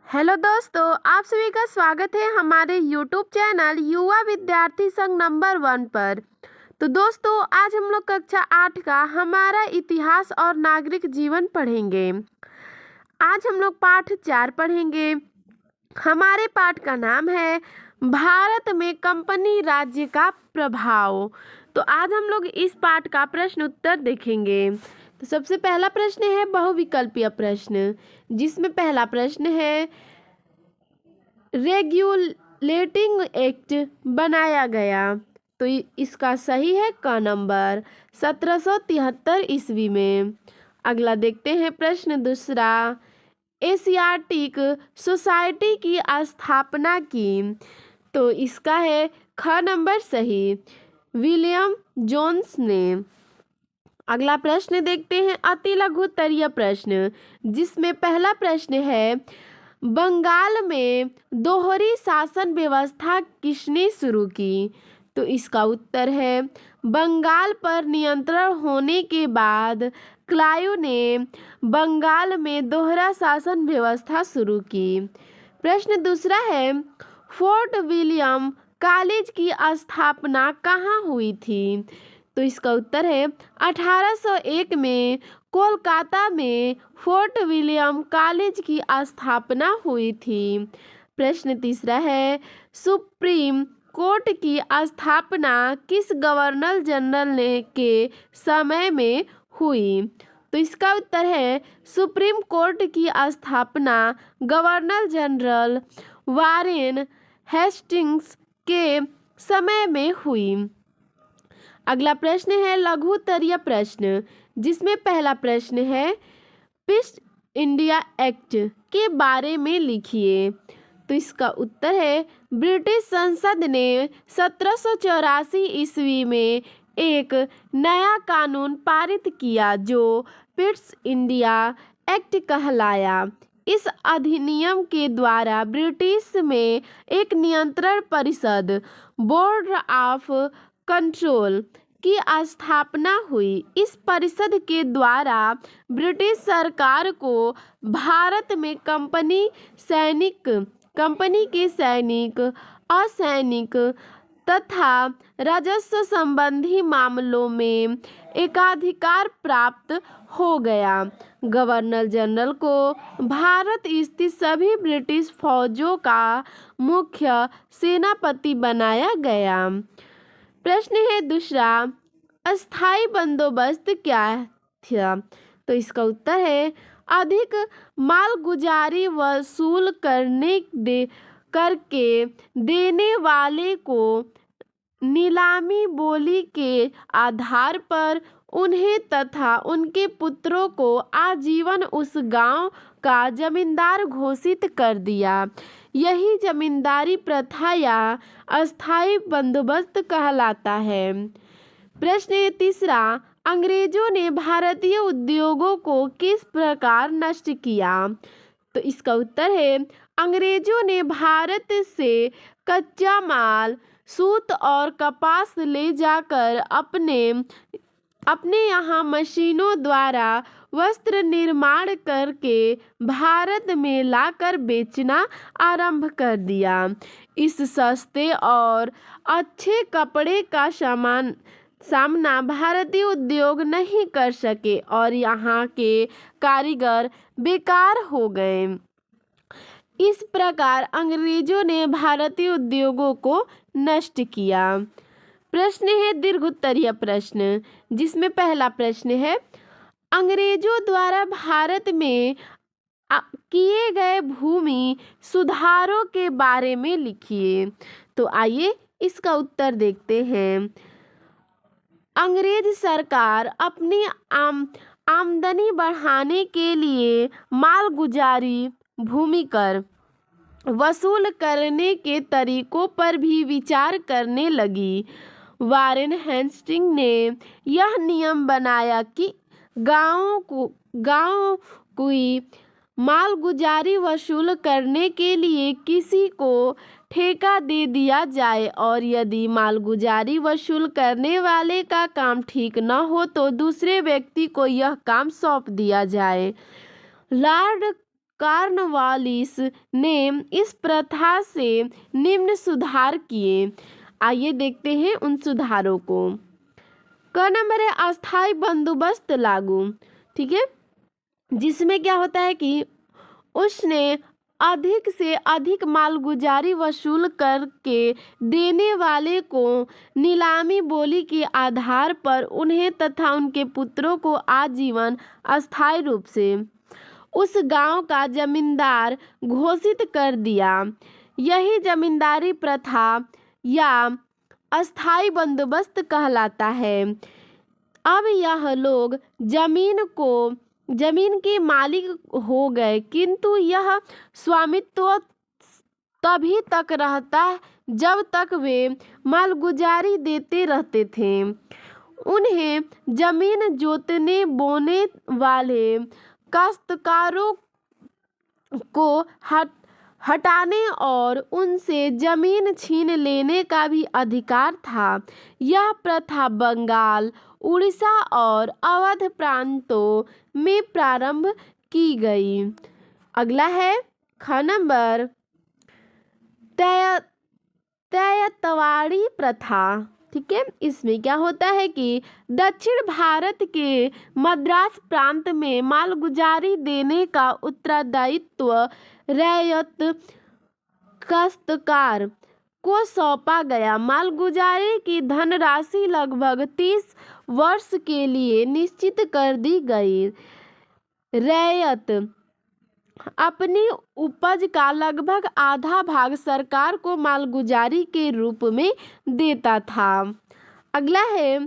Hello दोस्तों, आप सभी का स्वागत है हमारे यूट्यूब चैनल युवा विद्यार्थी संघ नंबर 1 पर। तो दोस्तों, आज हम लोग कक्षा 8 का हमारा इतिहास और नागरिक जीवन पढ़ेंगे। आज हम लोग पाठ 4 पढ़ेंगे। हमारे पाठ का नाम है भारत में कंपनी राज्य का प्रभाव। तो आज हम लोग इस पाठ का प्रश्न उत्तर देखेंगे। तो सबसे पहला प्रश्न है बहुविकल्पीय प्रश्न, जिसमें पहला प्रश्न है रेगुलेटिंग एक्ट बनाया गया। तो इसका सही है क नंबर 1773 ईस्वी में। अगला देखते हैं प्रश्न दूसरा, एशियाटिक सोसाइटी की स्थापना की। तो इसका है ख नंबर सही, विलियम जोन्स ने। अगला प्रश्न देखते हैं अति लघु उत्तरीय प्रश्न, जिसमें पहला प्रश्न है बंगाल में दोहरी शासन व्यवस्था किसने शुरू की। तो इसका उत्तर है बंगाल पर नियंत्रण होने के बाद क्लाइव ने बंगाल में दोहरा शासन व्यवस्था शुरू की। प्रश्न दूसरा है फोर्ट विलियम कॉलेज की स्थापना कहाँ हुई थी। तो इसका उत्तर है 1801 में कोलकाता में फोर्ट विलियम कॉलेज की स्थापना हुई थी। प्रश्न तीसरा है सुप्रीम कोर्ट की स्थापना किस गवर्नर जनरल ने के समय में हुई। तो इसका उत्तर है सुप्रीम कोर्ट की स्थापना गवर्नर जनरल वारेन हेस्टिंग्स के समय में हुई। अगला प्रश्न है लघु उत्तरीय प्रश्न, जिसमें पहला प्रश्न है ईस्ट इंडिया एक्ट के बारे में लिखिए। तो इसका उत्तर है ब्रिटिश संसद ने 1784 ईस्वी में एक नया कानून पारित किया जो ईस्ट इंडिया एक्ट कहलाया। इस अधिनियम के द्वारा ब्रिटिश में एक नियंत्रण परिषद बोर्ड ऑफ कंट्रोल की स्थापना हुई। इस परिषद के द्वारा ब्रिटिश सरकार को भारत में कंपनी के सैनिक, असैनिक तथा राजस्व संबंधी मामलों में एकाधिकार प्राप्त हो गया। गवर्नर जनरल को भारत स्थित सभी ब्रिटिश फौजों का मुख्य सेनापति बनाया गया। प्रश्न है दूसरा, अस्थाई बंदोबस्त क्या था। तो इसका उत्तर है अधिक मालगुजारी वसूल करके देने वाले को नीलामी बोली के आधार पर उन्हें तथा उनके पुत्रों को आजीवन उस गांव का जमींदार घोषित कर दिया। यही जमींदारी प्रथा या अस्थाई बंदोबस्त कहलाता है। प्रश्न तीसरा, अंग्रेजों ने भारतीय उद्योगों को किस प्रकार नष्ट किया। तो इसका उत्तर है अंग्रेजों ने भारत से कच्चा माल, सूत और कपास ले जाकर अपने यहाँ मशीनों द्वारा वस्त्र निर्माण करके भारत में लाकर बेचना आरंभ कर दिया। इस सस्ते और अच्छे कपड़े का सामना भारतीय उद्योग नहीं कर सके और यहाँ के कारीगर बेकार हो गए। इस प्रकार अंग्रेजों ने भारतीय उद्योगों को नष्ट किया। प्रश्न है दीर्घ उत्तरीय प्रश्न, जिसमें पहला प्रश्न है अंग्रेजों द्वारा भारत में किए गए भूमि सुधारों के बारे में लिखिए। तो आइए इसका उत्तर देखते हैं। अंग्रेज सरकार अपनी आमदनी बढ़ाने के लिए मालगुजारी, भूमि कर वसूल करने के तरीकों पर भी विचार करने लगी। वारेन हेस्टिंग ने यह नियम बनाया कि गांव की मालगुजारी वसूल करने के लिए किसी को ठेका दे दिया जाए और यदि मालगुजारी वसूल करने वाले का काम ठीक न हो तो दूसरे व्यक्ति को यह काम सौंप दिया जाए। लॉर्ड कॉर्नवालिस ने इस प्रथा से निम्न सुधार किए। आइए देखते हैं उन सुधारों को। क नंबर है अस्थायी बंदोबस्त लागू। ठीक है, जिसमें क्या होता है कि उसने अधिक से अधिक मालगुजारी वसूल करके देने वाले को नीलामी बोली के आधार पर उन्हें तथा उनके पुत्रों को आजीवन अस्थायी रूप से उस गांव का जमींदार घोषित कर दिया। यही जमींदारी प्रथा या अस्थायी बंदोबस्त कहलाता है। अब यह लोग जमीन के मालिक हो गए, किंतु यह स्वामित्व तभी तक रहता जब तक वे मालगुजारी देते रहते थे। उन्हें जमीन जोतने बोने वाले काश्तकारों को हटाने और उनसे जमीन छीन लेने का भी अधिकार था। यह प्रथा बंगाल, उड़ीसा और अवध प्रांतों में प्रारंभ की गई। अगला है ख नंबर तैयतवाड़ी प्रथा। ठीक है, इसमें क्या होता है कि दक्षिण भारत के मद्रास प्रांत में मालगुजारी देने का उत्तरदायित्व रैयत काश्तकार को सौंपा गया। मालगुजारी की धनराशि लगभग 30 वर्ष के लिए निश्चित कर दी गई। रैयत अपनी उपज का लगभग आधा भाग सरकार को मालगुजारी के रूप में देता था। अगला है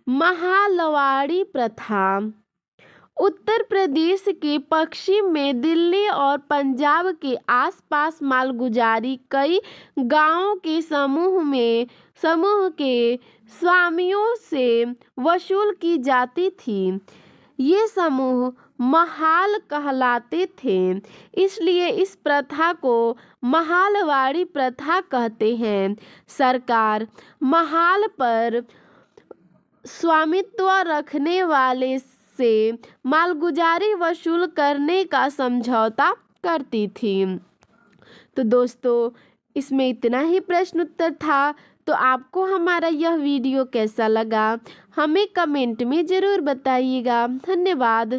महालवाड़ी प्रथा। उत्तर प्रदेश के पश्चिम में दिल्ली और पंजाब के आसपास मालगुजारी कई गांवों के समूह के स्वामियों से वसूल की जाती थी। ये समूह महाल कहलाते थे, इसलिए इस प्रथा को महालवाड़ी प्रथा कहते हैं। सरकार महाल पर स्वामित्व रखने वाले से मालगुजारी वसूल करने का समझौता करती थी। तो दोस्तों, इसमें इतना ही प्रश्न उत्तर था। तो आपको हमारा यह वीडियो कैसा लगा हमें कमेंट में ज़रूर बताइएगा। धन्यवाद।